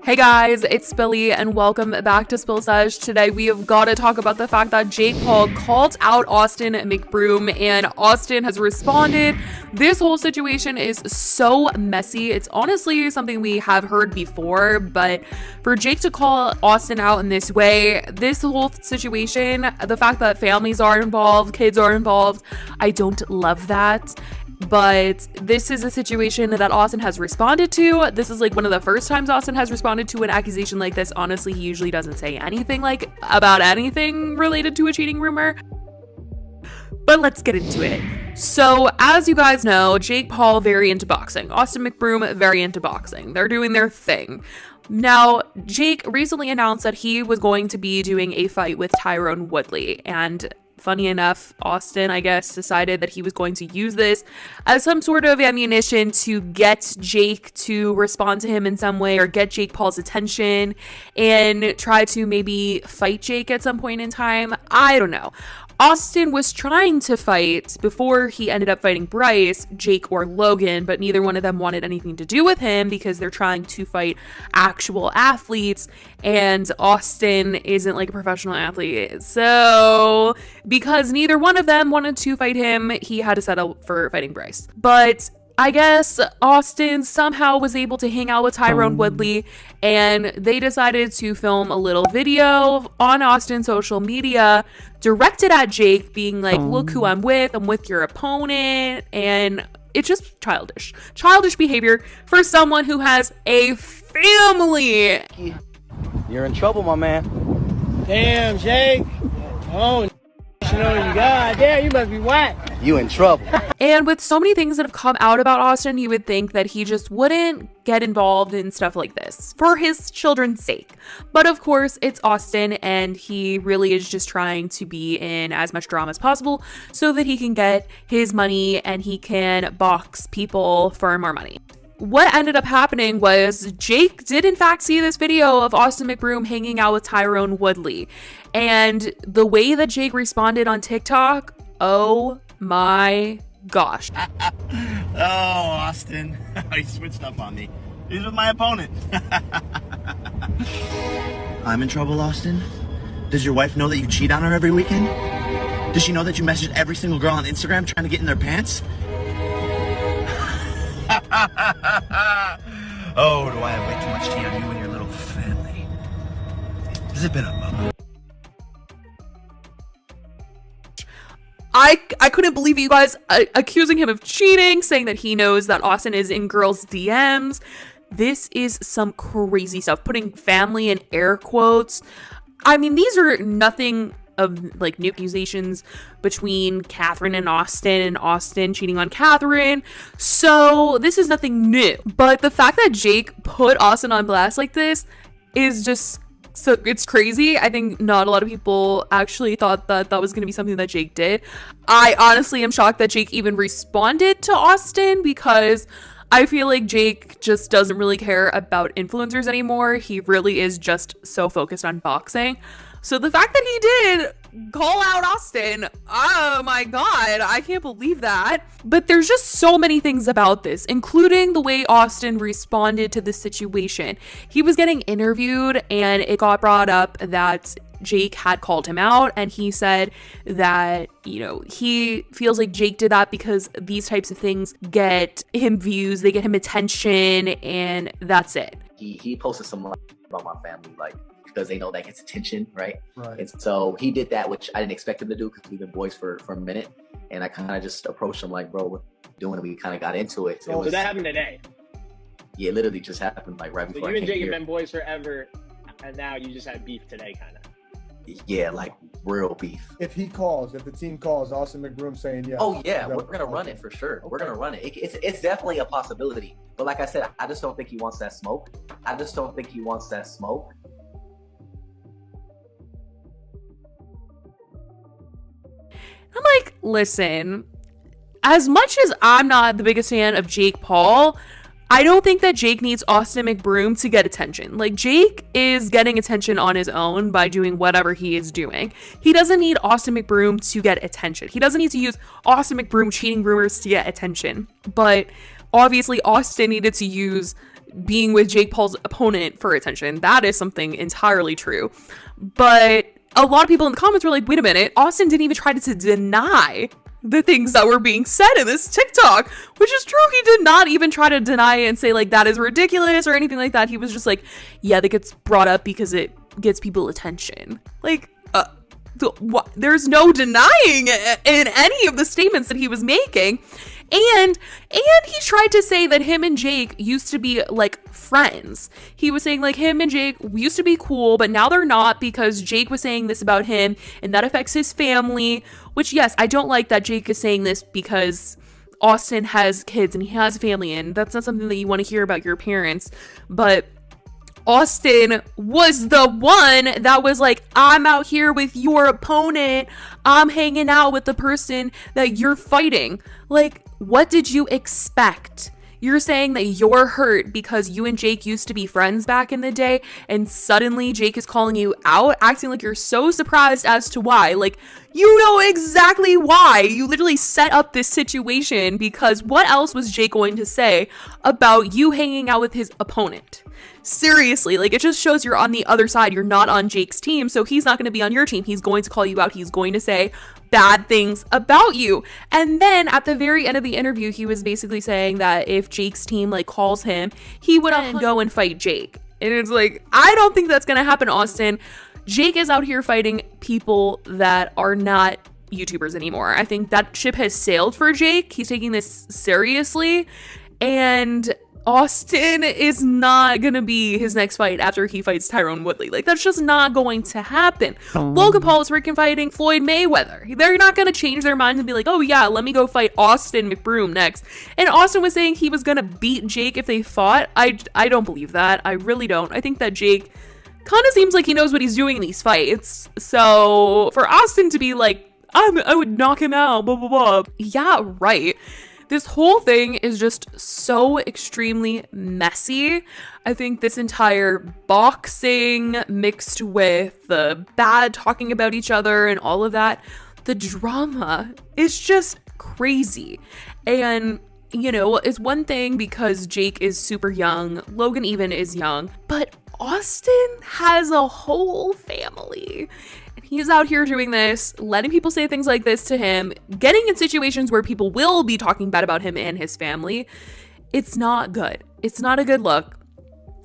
Hey guys, it's Billy and welcome back to Spill Sesh. Today we have got to talk about the fact that Jake Paul called out Austin Mcbroom and Austin has responded. This whole situation is so messy. It's honestly something we have heard before, but for Jake to call Austin out in this way, this whole situation, the fact that families are involved, kids are involved, I don't love that. But this is a situation that Austin has responded to. This is like one of the first times Austin has responded to an accusation like this. Honestly, he usually doesn't say anything like about anything related to a cheating rumor. But let's get into it. So as you guys know, Jake Paul very into boxing. Austin Mcbroom very into boxing. They're doing their thing. Now, Jake recently announced that he was going to be doing a fight with Tyron Woodley, and funny enough, Austin, I guess, decided that he was going to use this as some sort of ammunition to get Jake to respond to him in some way or get Jake Paul's attention and try to maybe fight Jake at some point in time. I don't know. Austin was trying to fight before he ended up fighting Bryce, Jake or Logan, but neither one of them wanted anything to do with him because they're trying to fight actual athletes, and Austin isn't like a professional athlete. So because neither one of them wanted to fight him, he had to settle for fighting Bryce. But I guess Austin somehow was able to hang out with Tyron Woodley, and they decided to film a little video on Austin's social media directed at Jake, being like, look who I'm with your opponent. And it's just childish behavior for someone who has a family. You're in trouble, my man. Damn, Jake. Oh, you know you got. Damn, you must be whack. You in trouble. And with so many things that have come out about Austin, you would think that he just wouldn't get involved in stuff like this for his children's sake. But of course, it's Austin, and he really is just trying to be in as much drama as possible so that he can get his money and he can box people for more money. What ended up happening was Jake did in fact see this video of Austin Mcbroom hanging out with Tyron Woodley. And the way that Jake responded on TikTok, oh my gosh. Oh, Austin. He switched up on me. He's with my opponent. I'm in trouble, Austin? Does your wife know that you cheat on her every weekend? Does she know that you message every single girl on Instagram trying to get in their pants? Oh, do I have way too much tea on you and your little family? Zip it up, Bubba. I couldn't believe you guys accusing him of cheating, saying that he knows that Austin is in girls' DMs. This is some crazy stuff. Putting family in air quotes. I mean, these are nothing of like new accusations between Catherine and Austin cheating on Catherine. So this is nothing new. But the fact that Jake put Austin on blast like this is just so it's crazy. I think not a lot of people actually thought that that was going to be something that Jake did. I honestly am shocked that Jake even responded to Austin, because I feel like Jake just doesn't really care about influencers anymore. He really is just so focused on boxing. So the fact that he did call out Austin, oh my god, I can't believe that. But there's just so many things about this, including the way Austin responded to this situation. He was getting interviewed and it got brought up that Jake had called him out, and he said that, you know, he feels like Jake did that because these types of things get him views, they get him attention, and that's it. He posted some about my family, like, because they know that gets attention, right? Right. And so he did that, which I didn't expect him to do because we've been boys for a minute. And I kind of just approached him like, bro, what are you doing? And we kind of got into it. So that happened today? Yeah, it literally just happened like right So before you I and came Jake have here. been boys forever, and now you just had beef today, kind of. Yeah, like real beef. If the team calls, Austin Mcbroom saying yes. Oh yeah, we're gonna run it for sure. Okay. We're gonna run it. It's definitely a possibility. But like I said, I just don't think he wants that smoke. I'm like, listen, as much as I'm not the biggest fan of Jake Paul, I don't think that Jake needs Austin Mcbroom to get attention. Like, Jake is getting attention on his own by doing whatever he is doing. He doesn't need Austin Mcbroom to get attention. He doesn't need to use Austin Mcbroom cheating rumors to get attention. But obviously, Austin needed to use being with Jake Paul's opponent for attention. That is something entirely true. But a lot of people in the comments were like, wait a minute, Austin didn't even try to deny the things that were being said in this TikTok, which is true. He did not even try to deny it and say like that is ridiculous or anything like that. He was just like, yeah, that gets brought up because it gets people attention. Like, there's no denying in any of the statements that he was making. And he tried to say that him and Jake used to be like friends. He was saying like him and Jake used to be cool, but now they're not because Jake was saying this about him and that affects his family, which yes, I don't like that Jake is saying this because Austin has kids and he has a family and that's not something that you want to hear about your parents. But Austin was the one that was like, I'm out here with your opponent. I'm hanging out with the person that you're fighting. Like, what did you expect? You're saying that you're hurt because you and Jake used to be friends back in the day, and suddenly Jake is calling you out, acting like you're so surprised as to why. Like, you know exactly why. You literally set up this situation because what else was Jake going to say about you hanging out with his opponent? Seriously, like, it just shows you're on the other side. You're not on Jake's team, so he's not going to be on your team. He's going to call you out. He's going to say bad things about you. And then at the very end of the interview, he was basically saying that if Jake's team like calls him, he would go and fight Jake. And it's like, I don't think that's going to happen, Austin. Jake is out here fighting people that are not YouTubers anymore. I think that ship has sailed for Jake. He's taking this seriously. And Austin is not gonna be his next fight after he fights Tyrone Woodley. Like, that's just not going to happen. Logan Paul is freaking fighting Floyd Mayweather. They're not gonna change their minds and be like, oh yeah, let me go fight Austin Mcbroom next. And Austin was saying he was gonna beat Jake if they fought. I don't believe that. I really don't. I think that Jake kind of seems like he knows what he's doing in these fights. So for Austin to be like, I would knock him out, blah, blah, blah. Yeah, right. This whole thing is just so extremely messy. I think this entire boxing mixed with the bad talking about each other and all of that, the drama is just crazy. And, you know, it's one thing because Jake is super young, Logan even is young, but Austin has a whole family. He's out here doing this, letting people say things like this to him, getting in situations where people will be talking bad about him and his family. It's not good. It's not a good look.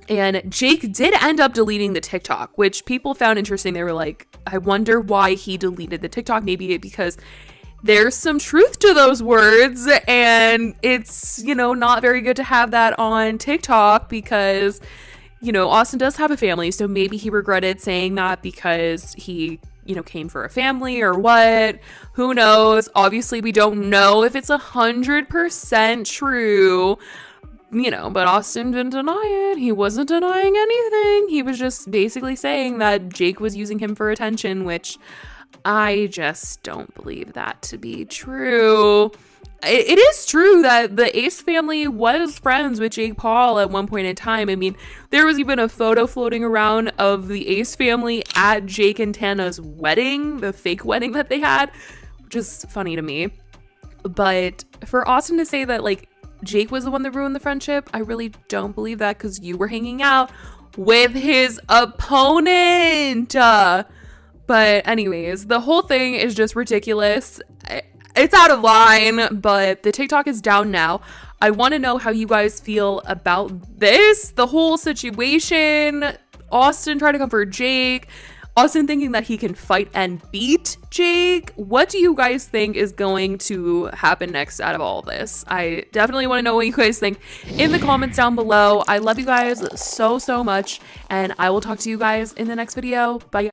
And Jake did end up deleting the TikTok, which people found interesting. They were like, I wonder why he deleted the TikTok. Maybe because there's some truth to those words and it's, you know, not very good to have that on TikTok because, you know, Austin does have a family. So maybe he regretted saying that because he, you know, came for a family or what, who knows? Obviously we don't know if it's 100% true, you know, but Austin didn't deny it. He wasn't denying anything. He was just basically saying that Jake was using him for attention, which I just don't believe that to be true. It is true that the Ace family was friends with Jake Paul at one point in time. I mean, there was even a photo floating around of the Ace family at Jake and Tana's wedding, the fake wedding that they had, which is funny to me. But for Austin to say that, like, Jake was the one that ruined the friendship, I really don't believe that because you were hanging out with his opponent. But anyways, the whole thing is just ridiculous. It's out of line, but the TikTok is down now. I want to know how you guys feel about this, the whole situation. Austin trying to come for Jake. Austin thinking that he can fight and beat Jake. What do you guys think is going to happen next out of all of this? I definitely want to know what you guys think in the comments down below. I love you guys so, so much, and I will talk to you guys in the next video. Bye.